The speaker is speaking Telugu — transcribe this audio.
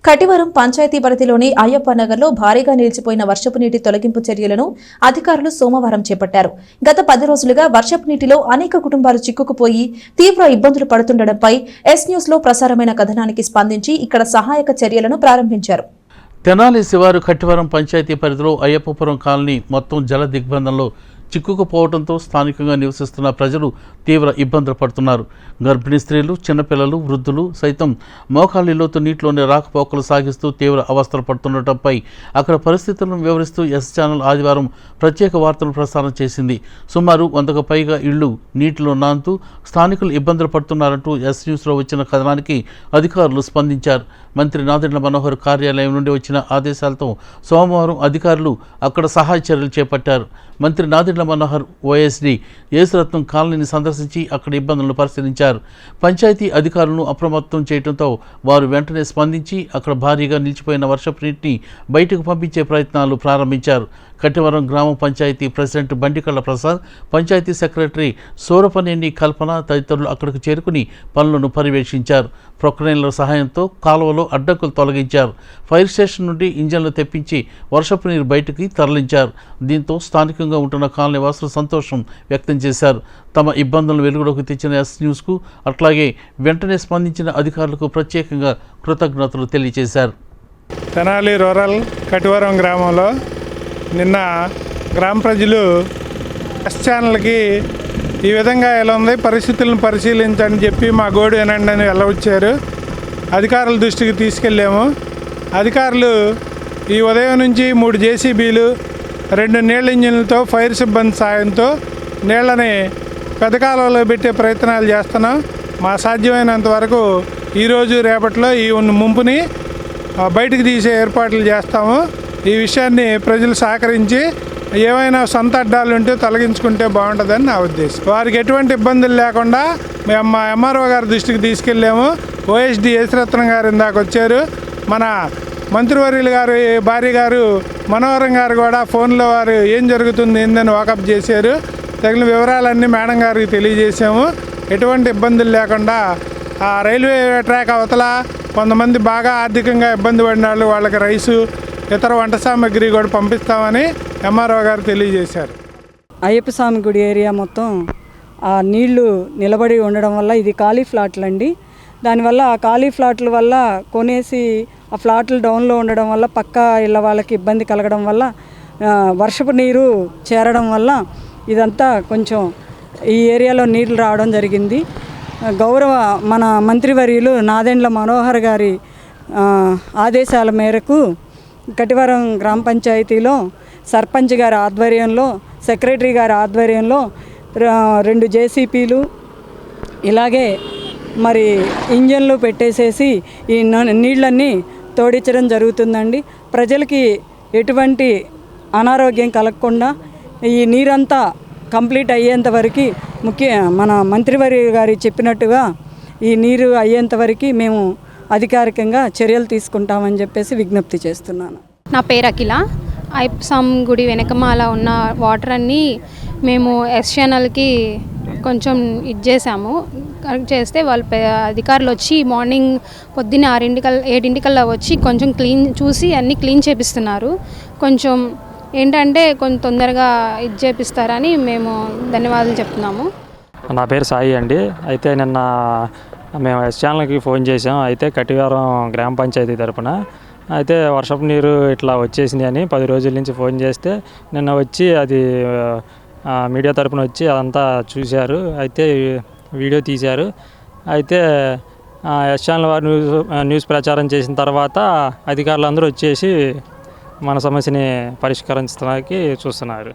కటివరం పంచాయతీ పరిధిలోని అయ్యప్ప నగర్లో భారీగా నిలిచిపోయిన వర్షపు నీటి తొలగింపు చర్యలను అధికారులు సోమవారం చేపట్టారు. గత 10 రోజులుగా వర్షపు నీటిలో అనేక కుటుంబాలు చిక్కుకుపోయి తీవ్ర ఇబ్బందులు పడుతుండటంపై ఎస్ న్యూస్ లో ప్రసారమైన కథనానికి స్పందించి ఇక్కడ సహాయక చర్యలను ప్రారంభించారు. తెనాలి శివారు కటివరం పంచాయతీ పరిధిలో అయ్యప్పపురం కాలనీ మొత్తం జల దిగ్బంధంలో చిక్కుకుపోవడంతో స్థానికంగా నివసిస్తున్న ప్రజలు తీవ్ర ఇబ్బందులు పడుతున్నారు. గర్భిణీ స్త్రీలు, చిన్నపిల్లలు, వృద్ధులు సైతం మోకాలి లోతు నీటిలోనే రాకపోకలు సాగిస్తూ తీవ్ర అవస్థలు పడుతుండటంపై అక్కడ పరిస్థితులను వివరిస్తూ ఎస్ ఛానల్ ఆదివారం ప్రత్యేక వార్తలు ప్రసారం చేసింది. సుమారు 100కు పైగా ఇళ్లు నీటిలో నానుతూ స్థానికులు ఇబ్బందులు పడుతున్నారంటూ ఎస్ న్యూస్లో వచ్చిన కథనానికి అధికారులు స్పందించారు. మంత్రి నాదెండ్ల మనోహర్ కార్యాలయం నుండి వచ్చిన ఆదేశాలతో సోమవారం అధికారులు అక్కడ సహాయ చర్యలు చేపట్టారు. మంత్రి నాదెండ్ల మనోహర్ ఓఎస్డీ యేసురత్నం కాలనీని సందర్శించి అక్కడ ఇబ్బందులను పరిశీలించారు. పంచాయతీ అధికారులను అప్రమత్తం చేయడంతో వారు వెంటనే స్పందించి అక్కడ భారీగా నిలిచిపోయిన వర్షపు నీటిని బయటకు పంపించే ప్రయత్నాలు ప్రారంభించారు. కటివరం గ్రామ పంచాయతీ ప్రెసిడెంట్ బండికళ్ల ప్రసాద్, పంచాయతీ సెక్రటరీ సూరపనేని కల్పన తదితరులు అక్కడికి చేరుకుని పనులను పర్యవేక్షించారు. ప్రొక్లైన్ల సహాయంతో కాలువలో అడ్డంకులు తొలగించారు. ఫైర్ స్టేషన్ నుండి ఇంజన్లు తెప్పించి వర్షపు నీరు బయటికి తరలించారు. దీంతో స్థానికంగా ఉంటున్న కాలనీ వాసులు సంతోషం వ్యక్తం చేశారు. తమ ఇబ్బందులను వెలుగులోకి తెచ్చిన ఎస్ న్యూస్కు అట్లాగే వెంటనే స్పందించిన అధికారులకు ప్రత్యేకంగా కృతజ్ఞతలు తెలియజేశారు. తెనాలి రూరల్ కటివరం గ్రామంలో నిన్న గ్రామ ప్రజలు ఎస్ ఛానల్కి ఈ విధంగా ఎలా ఉంది పరిస్థితులను పరిశీలించని చెప్పి మా గోడు వినండి అని వెళ్ళవచ్చారు. అధికారుల దృష్టికి తీసుకెళ్ళాము. అధికారులు ఈ ఉదయం నుంచి 3 జేసీబీలు, 2 నీళ్ళ ఇంజిన్లతో ఫైర్ సిబ్బంది సాయంతో నీళ్ళని పెద్ద కాలువలో పెట్టే ప్రయత్నాలు చేస్తున్నాం. మా సాధ్యమైనంత వరకు ఈరోజు రేపట్లో ఈ ముంపుని బయటకు తీసే ఏర్పాట్లు చేస్తాము. ఈ విషయాన్ని ప్రజలు సహకరించి ఏమైనా సొంత అడ్డాలు ఉంటే తొలగించుకుంటే బాగుంటుందని నా ఉద్దేశం. వారికి ఎటువంటి ఇబ్బందులు లేకుండా మేము మా ఎంఆర్ఓ గారి దృష్టికి తీసుకెళ్ళాము. ఓఎస్డీ యేసురత్నం గారు ఇందాక వచ్చారు. మన మంత్రివర్యులు గారు భార్య గారు మనోహరం గారు కూడా ఫోన్లో వారు ఏం జరుగుతుంది ఏందని వాకప్ చేశారు. తగిన వివరాలన్నీ మేడం గారికి తెలియజేశాము. ఎటువంటి ఇబ్బందులు లేకుండా ఆ రైల్వే ట్రాక్ అవతల కొంతమంది బాగా ఆర్థికంగా ఇబ్బంది పడిన వాళ్ళు వాళ్ళకి రైసు ఇతర వంట సామాగ్రి కూడా పంపిస్తామని ఎంఆర్ఓ గారు తెలియజేశారు. అయ్యప్ప స్వామి గుడి ఏరియా మొత్తం ఆ నీళ్లు నిలబడి ఉండడం వల్ల ఇది ఖాళీ ఫ్లాట్లు అండి. దానివల్ల ఆ ఖాళీ ఫ్లాట్ల వల్ల కొనేసి ఆ ఫ్లాట్లు డౌన్లో ఉండడం వల్ల పక్క ఇళ్ళ వాళ్ళకి ఇబ్బంది కలగడం వల్ల వర్షపు నీరు చేరడం వల్ల ఇదంతా కొంచెం ఈ ఏరియాలో నీళ్లు రావడం జరిగింది. గౌరవ మన మంత్రివర్యులు నాదెండ్ల మనోహర్ గారి ఆదేశాల మేరకు కటివరం గ్రామ పంచాయతీలో సర్పంచ్ గారి ఆధ్వర్యంలో, సెక్రటరీ గారి ఆధ్వర్యంలో 2 జేసీపీలు ఇలాగే మరి ఇంజన్లు పెట్టేసేసి ఈ నీళ్ళన్నీ తోడించడం జరుగుతుందండి. ప్రజలకి ఎటువంటి అనారోగ్యం కలగకుండా ఈ నీరంతా కంప్లీట్ అయ్యేంత వరకు మన మంత్రివర్య గారు చెప్పినట్టుగా ఈ నీరు అయ్యేంత వరకు మేము అధికారికంగా చర్యలు తీసుకుంటామని చెప్పేసి విజ్ఞప్తి చేస్తున్నాను. నా పేరు అఖిల. అయ్యప్ప స్వామి గుడి వెనకమాల ఉన్న వాటర్ అన్నీ మేము ఎస్ ఛానల్కి కొంచెం చేసాము. కరెక్ట్ చేస్తే వాళ్ళు అధికారులు వచ్చి మార్నింగ్ పొద్దున్న 7 వచ్చి కొంచెం చూసి అన్నీ క్లీన్ చేపిస్తున్నారు. కొంచెం ఏంటంటే కొంచెం తొందరగా చేపిస్తారని మేము ధన్యవాదాలు చెప్తున్నాము. నా పేరు సాయి అండి. అయితే నిన్న మేము ఎస్ ఛానల్కి ఫోన్ చేసాం. అయితే కటివరం గ్రామ పంచాయతీ తరపున అయితే వర్షపు నీరు ఇట్లా వచ్చేసింది అని 10 రోజుల నుంచి ఫోన్ చేస్తే నిన్న వచ్చి అది మీడియా తరపున వచ్చి అదంతా చూశారు. అయితే వీడియో తీశారు. అయితే ఎస్ ఛానల్ వారు న్యూస్ ప్రచారం చేసిన తర్వాత అధికారులు అందరూ వచ్చేసి మన సమస్యని పరిష్కరించడానికి చూస్తున్నారు.